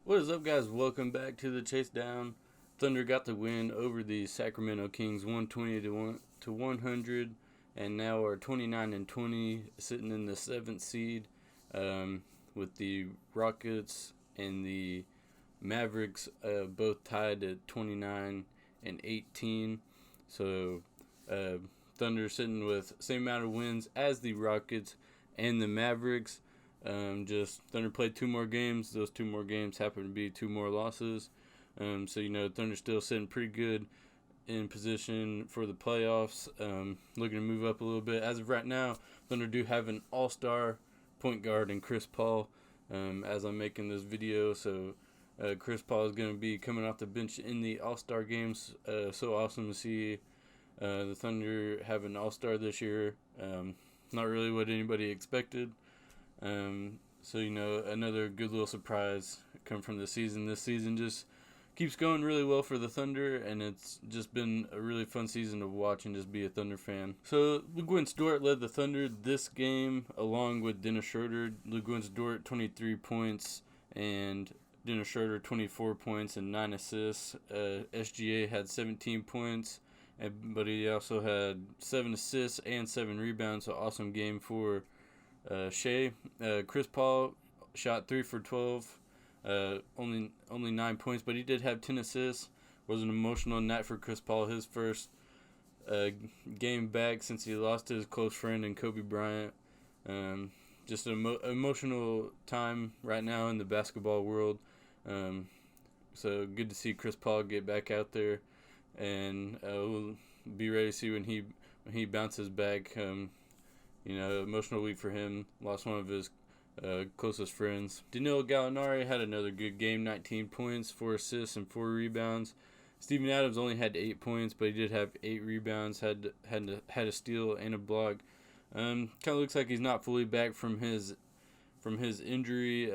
What is up, guys? Welcome back to the Chase Down. Thunder got the win over the Sacramento Kings, 120 to 100, and now are 29-20, sitting in the seventh seed, with the Rockets and the Mavericks both tied at 29-18. So Thunder sitting with same amount of wins as the Rockets and the Mavericks. Just Thunder played two more games. Those two more games happen to be two more losses. So Thunder's still sitting pretty good in position for the playoffs. Looking to move up a little bit. As of right now, Thunder do have an all-star point guard in Chris Paul. As I'm making this video, so Chris Paul is going to be coming off the bench in the all-star games. So awesome to see the Thunder have an all-star this year. Not really what anybody expected. Another good little surprise come from the season. This season just keeps going really well for the Thunder, and it's just been a really fun season to watch and just be a Thunder fan. So Dort led the Thunder this game along with Dennis Schroeder. Dort 23 points and Dennis Schroeder 24 points and 9 assists. SGA had 17 points, but he also had 7 assists and 7 rebounds. So awesome game for Shea. Chris Paul shot 3 for 12, only 9 points, but he did have 10 assists. Was an emotional night for Chris Paul. His first game back since he lost to his close friend and Kobe Bryant. Just an emotional time right now in the basketball world. So good to see Chris Paul get back out there, and we'll be ready to see when he bounces back. Emotional week for him. Lost one of his closest friends. Danilo Gallinari had another good game, 19 points, 4 assists, and 4 rebounds. Steven Adams only had 8 points, but he did have 8 rebounds, had a steal and a block. Kind of looks like he's not fully back from his injury,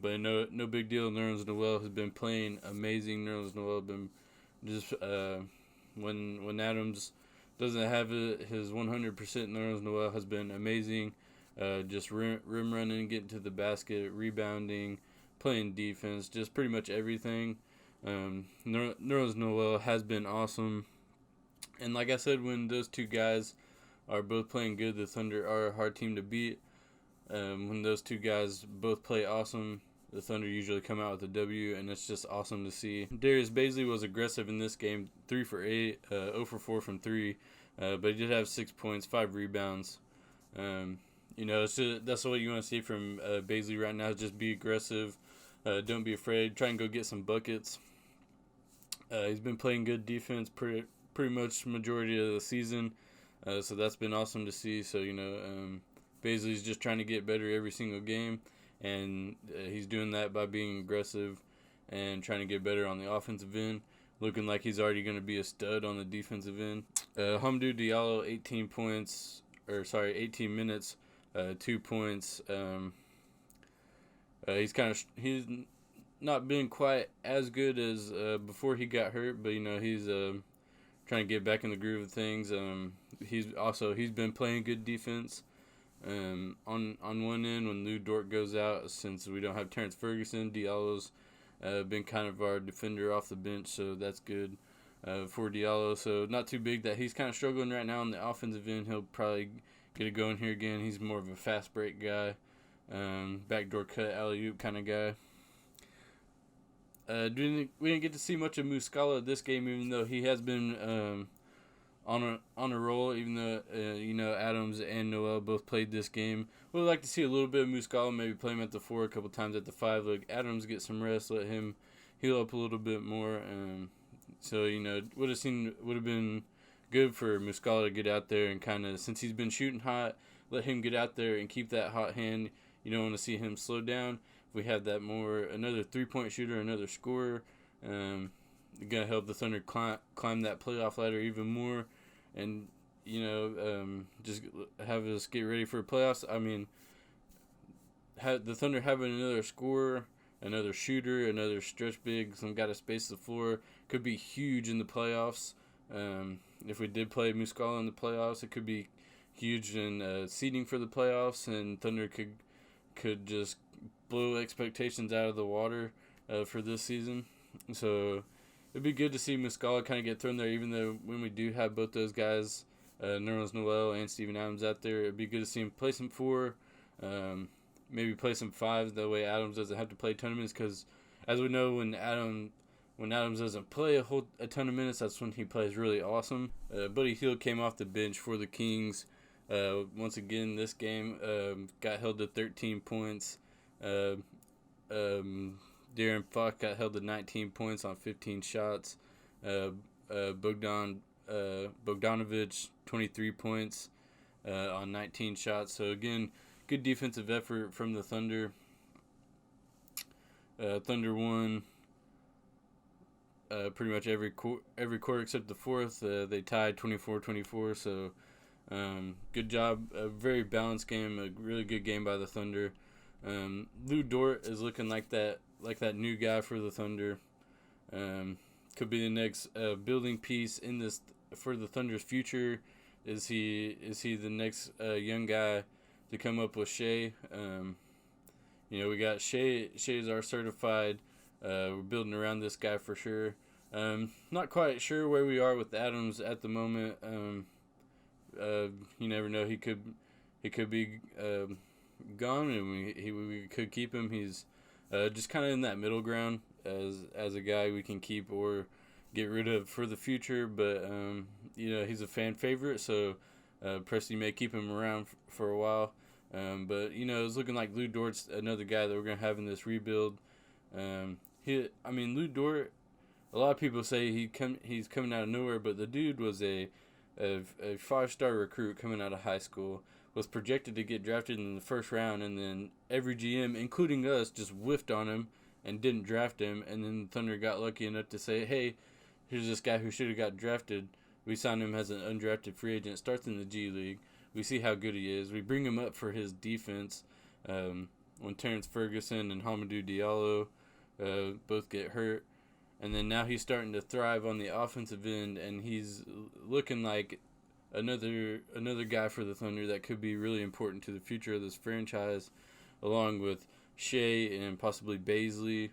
but no big deal. Nerlens Noel has been playing amazing. Nerlens Noel has been just when Adams doesn't have it, his 100%. Nerlens Noel has been amazing. Just rim running, getting to the basket, rebounding, playing defense, just pretty much everything. Nerlens Noel has been awesome. And like I said, when those two guys are both playing good, the Thunder are a hard team to beat. When those two guys both play awesome, the Thunder usually come out with a W, and it's just awesome to see. Darius Bazley was aggressive in this game, 3 for 8, 0 for 4 from 3, but he did have 6 points, 5 rebounds. That's what you want to see from Bazley right now. Just be aggressive, don't be afraid, try and go get some buckets. He's been playing good defense pretty much majority of the season, so that's been awesome to see. So Bazley's just trying to get better every single game. And he's doing that by being aggressive and trying to get better on the offensive end. Looking like he's already going to be a stud on the defensive end. Hamidou Diallo, 18 minutes, 2 points. He's not been quite as good as before he got hurt, but he's trying to get back in the groove of things. He's been playing good defense. On one end, when Dort goes out, since we don't have Terrence Ferguson, Diallo's been kind of our defender off the bench, so that's good for Diallo. So not too big that he's kind of struggling right now on the offensive end. He'll probably get it going here again. He's more of a fast break guy, backdoor cut, alley-oop kind of guy. We didn't get to see much of Muscala this game, even though he has been on a roll, even though Adams and Noel both played this game. We'd like to see a little bit of Muscala, maybe play him at the 4, a couple times at the 5. Let Adams get some rest, let him heal up a little bit more. Would have been good for Muscala to get out there and kind of, since he's been shooting hot, let him get out there and keep that hot hand. You don't want to see him slow down. If we have another 3-point shooter, another scorer, gonna help the Thunder climb that playoff ladder even more, and just have us get ready for playoffs. I mean, the Thunder having another scorer, another shooter, another stretch big, some guy to space the floor could be huge in the playoffs. If we did play Muscala in the playoffs, it could be huge in seeding for the playoffs, and Thunder could just blow expectations out of the water. for this season. So it'd be good to see Muscala kind of get thrown there, even though when we do have both those guys, Nerlens Noel and Steven Adams out there, it'd be good to see him play some 4, maybe play some 5. That way Adams doesn't have to play tournaments, because as we know, when Adams doesn't play a ton of minutes, that's when he plays really awesome. Buddy Hield came off the bench for the Kings. Once again, this game got held to 13 points. De'Aaron Fox got held to 19 points on 15 shots. Bogdanovich, 23 points on 19 shots. So again, good defensive effort from the Thunder. Thunder won pretty much every quarter except the fourth. They tied 24-24. So good job. A very balanced game. A really good game by the Thunder. Lou Dort is looking like that new guy for the Thunder. Could be the next building piece in this for the Thunder's future. Is he the next young guy to come up with Shea? We got Shea. Shea's our certified. We're building around this guy for sure. Not quite sure where we are with Adams at the moment. You never know. He could be gone, and we could keep him. He's just kind of in that middle ground as a guy we can keep or get rid of for the future. But he's a fan favorite, so Presti may keep him around for a while. But it's looking like Lou Dort's another guy that we're gonna have in this rebuild. Lou Dort. A lot of people say he's coming out of nowhere, but the dude was a 5-star recruit coming out of high school. Was projected to get drafted in the first round, and then every GM, including us, just whiffed on him and didn't draft him. And then Thunder got lucky enough to say, "Hey, here's this guy who should have got drafted. We signed him as an undrafted free agent. Starts in the G League. We see how good he is. We bring him up for his defense. When Terrence Ferguson and Hamidou Diallo both get hurt, and then now he's starting to thrive on the offensive end, and he's looking like another guy for the Thunder that could be really important to the future of this franchise, along with Shea and possibly Baisley.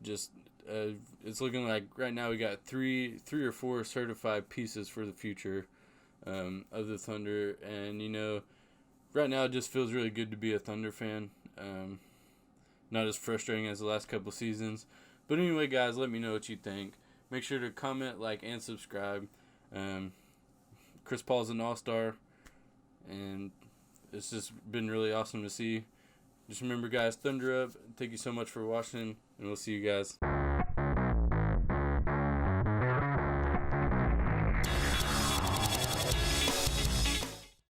It's looking like right now we got three or four certified pieces for the future of the Thunder, and right now it just feels really good to be a Thunder fan. Not as frustrating as the last couple seasons, but anyway, guys, let me know what you think. Make sure to comment, like, and subscribe. Chris Paul's an all-star, and it's just been really awesome to see. Just remember, guys, Thunder up. Thank you so much for watching, and we'll see you guys.